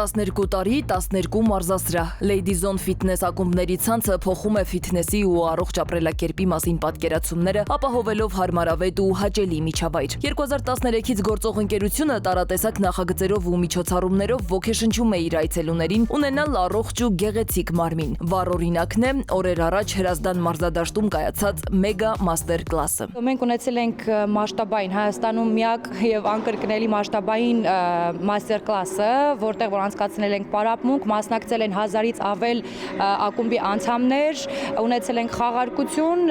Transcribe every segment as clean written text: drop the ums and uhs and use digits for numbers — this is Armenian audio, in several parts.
12 տարի 12 մարզասրահ Lady Zone Fitness ակումբների ցանցը փոխում է ֆիթնեսի ու առողջ ապրելակերպի մասին պատկերացումները, ապահովելով հարմարավետ ու հաճելի միջավայր։ 2013-ից գործող ընկերությունը տարատեսակ նախագծերով ու միջոցառումներով ոգեշնչում է իր այցելուներին ունենալ առողջ ու գեղեցիկ մարմին։ Վառ օրինակն է օրեր առաջ Հրազդան մարզադաշտում կայացած մեգա մաստեր կլասը։ Մենք ունեցել ենք մասշտաբային Հայաստանում միակ եւ անկրկնելի մասշտաբային մաստեր կլասը, որտեղ որ անցկացնել ենք պարապմունք, մասնակցել են 1000-ից ավել ակումբի անդամներ, ունեցել ենք խաղարկություն,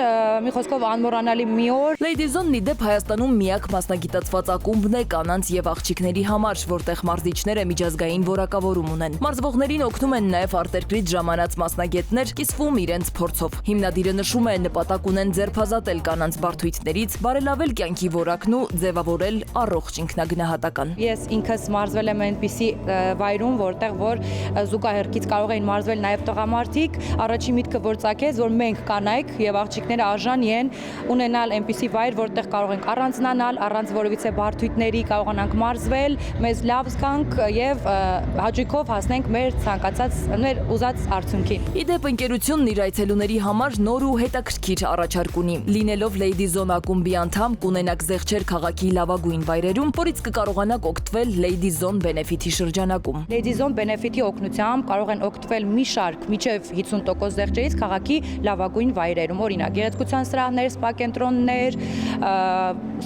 մի խոսքով անմոռանալի մի օր։ Lady Zone-ն ի դեպ Հայաստանում միակ մասնագիտացված ակումբն է կանանց եւ աղջիկների համար, որտեղ մարզիչները միջազգային որակավորում ունեն։ Մարզվողներին օգնում են նաեւ արտերկրից ժամանած մասնագետներ, կիսվում իրենց փորձով։ Հիմնադիրը նշում է, նպատակ ունեն ձերբազատել կանանց բարդույթներից, բարելավել կյանքի որակն ու ձևավորել առողջ ինքնագնահատական։ Ես ինքս մարզվել եմ այնպիսի վայրում, որտեղ որ զուգահեռքից կարող էին մարզվել նաև տղամարդիկ, առաջին միտքը որ ծագեց, որ մենք կանայք եւ աղջիկները արժանի են ունենալ այնպիսի վայր, որտեղ կարող ենք առանձնանալ, առանց որևիցե բարդույթների կարողանանք մարզվել, մեզ լավ զգանք եւ հաճույքով հասնենք մեր ցանկացած, մեր ուզած արդյունքին։ Ի դեպ ընկերությունն իր այցելուների համար նոր ու հետաքրքիր առաջարկ ունի։ Լինելով Lady Zone ակումբի անդամ կունենաք զեղչեր քաղաքի լավագույն վայրերում, որից կկարողանաք օգտվել Lady Zone Benefit-ի շրջանակում։ Lady Zone Benefit-ի օգնությամբ կարող են օգտվել մի շարք մինչև 50% զեղչերից քաղաքի լավագույն վայրերում, օրինակ գեղեցկության սրահներ, սպա կենտրոններ,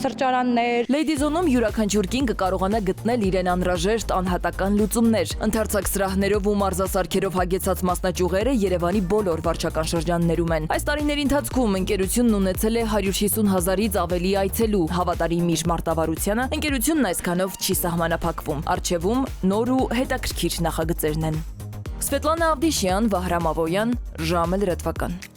սրճարաններ։ Lady Zone-ում յուրաքանչյուր կին կկարողանա գտնել իրեն անհրաժեշտ անհատական լուծումներ։ Ընդարձակ սրահներով ու մարզասարքերով հագեցած մասնաճյուղերը Երևանի բոլոր վարչական շրջաններում են։ Այս տարիների ընթացքում ընկերությունն ունեցել է 150,000-ից ավելի այցելու։ Հավատարիմ իր մարտավարությանը, ընկերությունն այսքանով չի սահմանափակվում։ Առջևում նոր ու հետաքրքիր նախագծերն են։ Սվետլանա Ավդիշյան, Վահրամ Ավոյան, ժամը լրատվական։